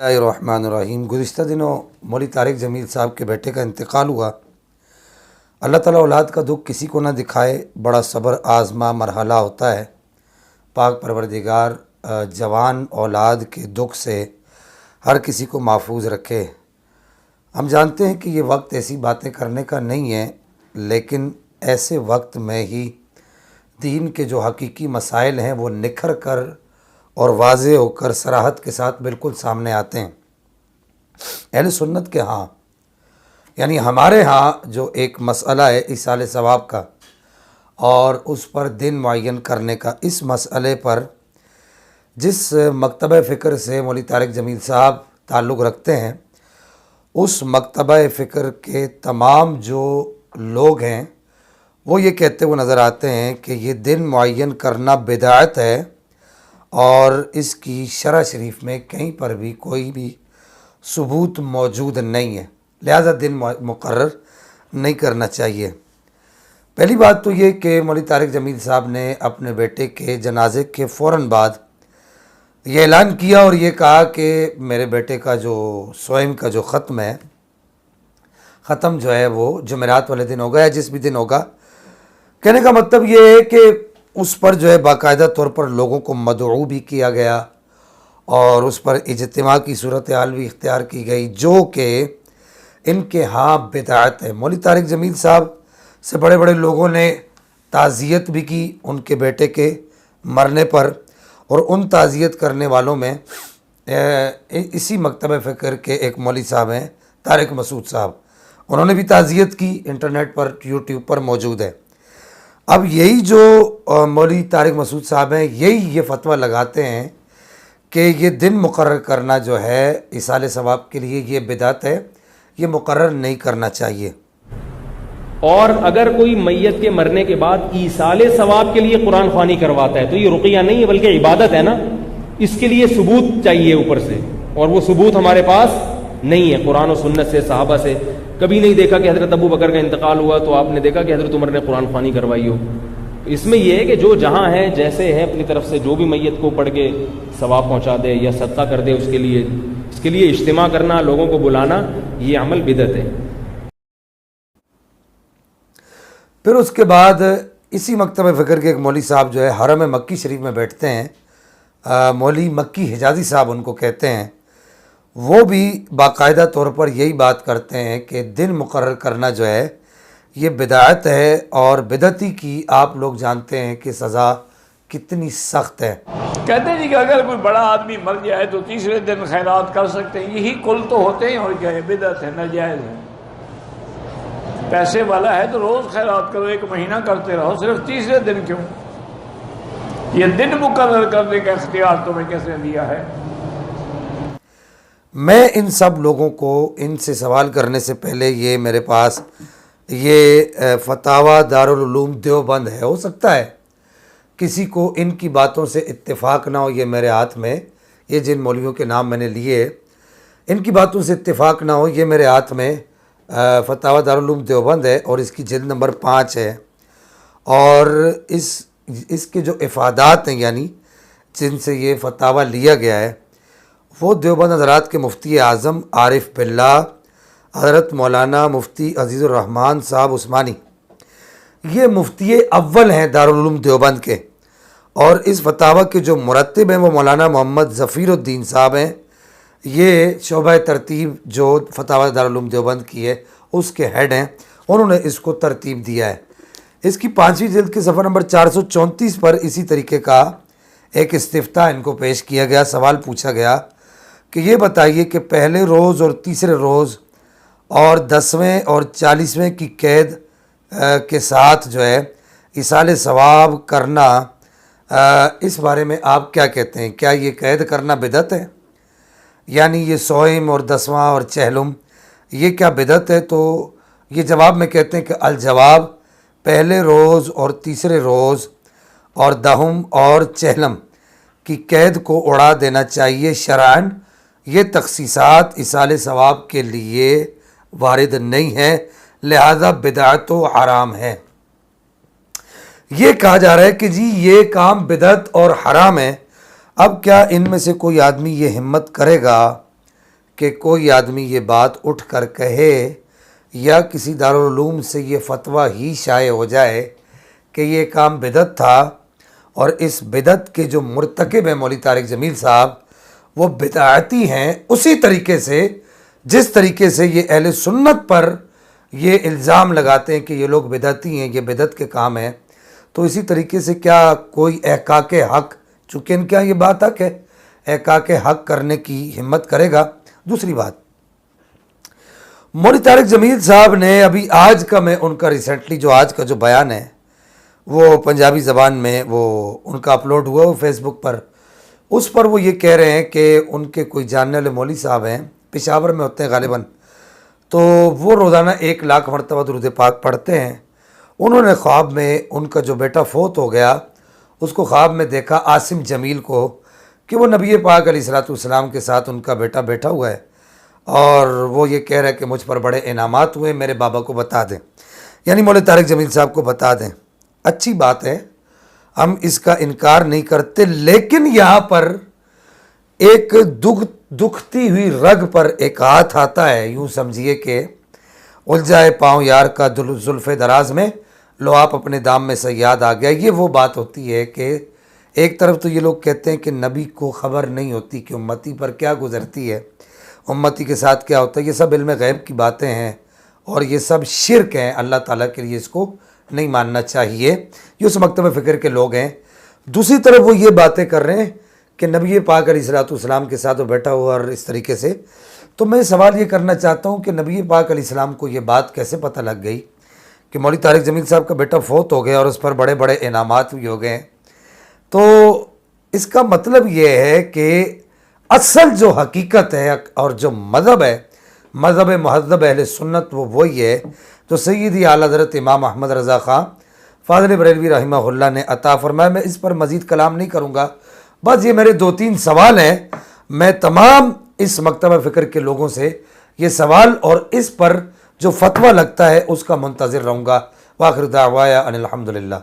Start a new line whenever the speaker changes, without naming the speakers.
بسم اللہ الرحمن الرحیم۔ گزشتہ دنوں مولوی طارق جمیل صاحب کے بیٹے کا انتقال ہوا۔ اللہ تعالیٰ اولاد کا دکھ کسی کو نہ دکھائے، بڑا صبر آزما مرحلہ ہوتا ہے۔ پاک پروردگار جوان اولاد کے دکھ سے ہر کسی کو محفوظ رکھے۔ ہم جانتے ہیں کہ یہ وقت ایسی باتیں کرنے کا نہیں ہے، لیکن ایسے وقت میں ہی دین کے جو حقیقی مسائل ہیں وہ نکھر کر اور واضح ہو کر صراحت کے ساتھ بالکل سامنے آتے ہیں۔ اہل سنت کے ہاں، یعنی ہمارے ہاں جو ایک مسئلہ ہے ایصال ثواب کا اور اس پر دن معین کرنے کا، اس مسئلے پر جس مکتبہ فکر سے مولوی طارق جمیل صاحب تعلق رکھتے ہیں، اس مکتبہ فکر کے تمام جو لوگ ہیں وہ یہ کہتے ہوئے نظر آتے ہیں کہ یہ دن معین کرنا بدعت ہے اور اس کی شرع شریف میں کہیں پر بھی کوئی بھی ثبوت موجود نہیں ہے، لہذا دن مقرر نہیں کرنا چاہیے۔ پہلی بات تو یہ کہ مولوی طارق جمیل صاحب نے اپنے بیٹے کے جنازے کے فوراً بعد یہ اعلان کیا اور یہ کہا کہ میرے بیٹے کا جو سوئم کا جو ختم جو ہے وہ جمعرات والے دن ہوگا یا جس بھی دن ہوگا۔ کہنے کا مطلب یہ ہے کہ اس پر جو ہے باقاعدہ طور پر لوگوں کو مدعو بھی کیا گیا اور اس پر اجتماع کی صورتحال بھی اختیار کی گئی، جو کہ ان کے ہاں بدعت ہے۔ مولوی طارق جمیل صاحب سے بڑے بڑے لوگوں نے تعزیت بھی کی ان کے بیٹے کے مرنے پر، اور ان تعزیت کرنے والوں میں اسی مکتبہ فکر کے ایک مولوی صاحب ہیں طارق مسعود صاحب، انہوں نے بھی تعزیت کی، انٹرنیٹ پر یوٹیوب پر موجود ہے۔ اب یہی جو مولوی طارق مسعود صاحب ہیں یہی یہ فتویٰ لگاتے ہیں کہ یہ دن مقرر کرنا جو ہے ایصال ثواب کے لیے یہ بدعت ہے، یہ مقرر نہیں کرنا چاہیے۔
اور اگر کوئی میت کے مرنے کے بعد ایصال ثواب کے لیے قرآن خوانی کرواتا ہے تو یہ رقیہ نہیں ہے بلکہ عبادت ہے نا، اس کے لیے ثبوت چاہیے اوپر سے، اور وہ ثبوت ہمارے پاس نہیں ہے قرآن و سنت سے، صحابہ سے کبھی نہیں دیکھا کہ حضرت ابو بکر کا انتقال ہوا تو آپ نے دیکھا کہ حضرت عمر نے قرآن خوانی کروائی ہو۔ اس میں یہ ہے کہ جو جہاں ہے جیسے ہے اپنی طرف سے جو بھی میت کو پڑھ کے ثواب پہنچا دے یا صدقہ کر دے، اس کے لیے اجتماع کرنا، لوگوں کو بلانا، یہ عمل بدعت ہے۔
پھر اس کے بعد اسی مکتبہ فکر کے ایک مولوی صاحب جو ہے حرم مکی شریف میں بیٹھتے ہیں، مولوی مکی حجازی صاحب ان کو کہتے ہیں، وہ بھی باقاعدہ طور پر یہی بات کرتے ہیں کہ دن مقرر کرنا جو ہے یہ بدعت ہے، اور بدعتی کی آپ لوگ جانتے ہیں کہ سزا کتنی سخت ہے۔
کہتے ہیں جی کہ اگر کوئی بڑا آدمی مر جائے تو تیسرے دن خیرات کر سکتے ہیں، یہی کل تو ہوتے ہیں، اور کیا ہے بدعت ہے، ناجائز ہے۔ پیسے والا ہے تو روز خیرات کرو، ایک مہینہ کرتے رہو، صرف تیسرے دن کیوں؟ یہ دن مقرر کرنے کا اختیار تمہیں کیسے دیا ہے؟
میں ان سب لوگوں کو ان سے سوال کرنے سے پہلے یہ میرے پاس یہ فتاوی دارالعلوم دیوبند ہے، ہو سکتا ہے کسی کو ان کی باتوں سے اتفاق نہ ہو، یہ میرے ہاتھ میں یہ جن مولویوں کے نام میں نے لیے ان کی باتوں سے اتفاق نہ ہو، یہ میرے ہاتھ میں فتاوی دارالعلوم دیوبند ہے اور اس کی جلد نمبر 5 ہے، اور اس کے جو افادات ہیں یعنی جن سے یہ فتاوی لیا گیا ہے وہ دیوبند حضرات کے مفتی اعظم عارف باللہ حضرت مولانا مفتی عزیز الرحمن صاحب عثمانی، یہ مفتی اول ہیں دارالعلوم دیوبند کے، اور اس فتاوی کے جو مرتب ہیں وہ مولانا محمد ظفیر الدین صاحب ہیں، یہ شعبہ ترتیب جو فتاوی دارالعلوم دیوبند کی ہے اس کے ہیڈ ہیں، انہوں نے اس کو ترتیب دیا ہے۔ اس کی 5ویں جلد کے صفحہ نمبر 434 پر اسی طریقے کا ایک استفتاء ان کو پیش کیا گیا، سوال پوچھا گیا کہ یہ بتائیے کہ پہلے روز اور تیسرے روز اور 10ویں اور 40ویں کی قید کے ساتھ جو ہے ایصال ثواب کرنا، اس بارے میں آپ کیا کہتے ہیں؟ کیا یہ قید کرنا بدعت ہے؟ یعنی یہ سوئم اور 10واں اور چہلم یہ کیا بدعت ہے؟ تو یہ جواب میں کہتے ہیں کہ الجواب، پہلے روز اور تیسرے روز اور 10 اور چہلم کی قید کو اڑا دینا چاہیے شرعاً، یہ تخصیصات ایصال ثواب کے لیے وارد نہیں ہے، لہذا بدعت و حرام ہے۔ یہ کہا جا رہا ہے کہ جی یہ کام بدعت اور حرام ہے۔ اب کیا ان میں سے کوئی آدمی یہ ہمت کرے گا کہ کوئی آدمی یہ بات اٹھ کر کہے یا کسی دارالعلوم سے یہ فتویٰ ہی شائع ہو جائے کہ یہ کام بدعت تھا، اور اس بدعت کے جو مرتکب ہیں مولوی طارق جمیل صاحب وہ بدعتی ہیں، اسی طریقے سے جس طریقے سے یہ اہل سنت پر یہ الزام لگاتے ہیں کہ یہ لوگ بدعتی ہیں، یہ بدعت کے کام ہیں، تو اسی طریقے سے کیا کوئی احقاق حق، چونکہ ان کے یہاں یہ بات حق ہے، احقاق حق کرنے کی ہمت کرے گا؟ دوسری بات، مولوی طارق جمیل صاحب نے ابھی آج کا، میں ان کا ریسنٹلی جو آج کا جو بیان ہے وہ پنجابی زبان میں وہ ان کا اپلوڈ ہوا وہ فیس بک پر، اس پر وہ یہ کہہ رہے ہیں کہ ان کے کوئی جاننے والے مولوی صاحب ہیں، پشاور میں ہوتے ہیں غالباً، تو وہ روزانہ 1,00,000 مرتبہ درود پاک پڑھتے ہیں۔ انہوں نے خواب میں ان کا جو بیٹا فوت ہو گیا اس کو خواب میں دیکھا، عاصم جمیل کو، کہ وہ نبی پاک علیہ السلام کے ساتھ ان کا بیٹا بیٹھا ہوا ہے، اور وہ یہ کہہ رہا ہے کہ مجھ پر بڑے انعامات ہوئے، میرے بابا کو بتا دیں، یعنی مولوی طارق جمیل صاحب کو بتا دیں۔ اچھی بات ہے، ہم اس کا انکار نہیں کرتے، لیکن یہاں پر ایک دکھتی ہوئی رگ پر ایک ہاتھ آتا ہے، یوں سمجھیے کہ الجھائے پاؤں یار کا زلف دراز میں لو آپ اپنے دام میں صیاد آ گیا۔ یہ وہ بات ہوتی ہے کہ ایک طرف تو یہ لوگ کہتے ہیں کہ نبی کو خبر نہیں ہوتی کہ امتی پر کیا گزرتی ہے، امتی کے ساتھ کیا ہوتا ہے، یہ سب علم غیب کی باتیں ہیں اور یہ سب شرک ہیں، اللہ تعالیٰ کے لیے اس کو نہیں ماننا چاہیے، یہ اس مکتب فکر کے لوگ ہیں۔ دوسری طرف وہ یہ باتیں کر رہے ہیں کہ نبی پاک علیہ السلام کے ساتھ وہ بیٹھا ہوا اور اس طریقے سے، تو میں سوال یہ کرنا چاہتا ہوں کہ نبی پاک علیہ السلام کو یہ بات کیسے پتہ لگ گئی کہ مولوی طارق جمیل صاحب کا بیٹا فوت ہو گیا اور اس پر بڑے بڑے انعامات بھی ہو گئے ہیں؟ تو اس کا مطلب یہ ہے کہ اصل جو حقیقت ہے اور جو مذہب ہے، مذہب مہذب اہل سنت، وہ وہی ہے جو سیدی اعلیٰ حضرت امام احمد رضا خان فاضل بریلوی رحمہ اللہ نے عطا فرمایا۔ میں اس پر مزید کلام نہیں کروں گا، بس یہ میرے 2-3 سوال ہیں، میں تمام اس مکتبہ فکر کے لوگوں سے یہ سوال اور اس پر جو فتویٰ لگتا ہے اس کا منتظر رہوں گا۔ وآخر دعوایا ان الحمدللہ۔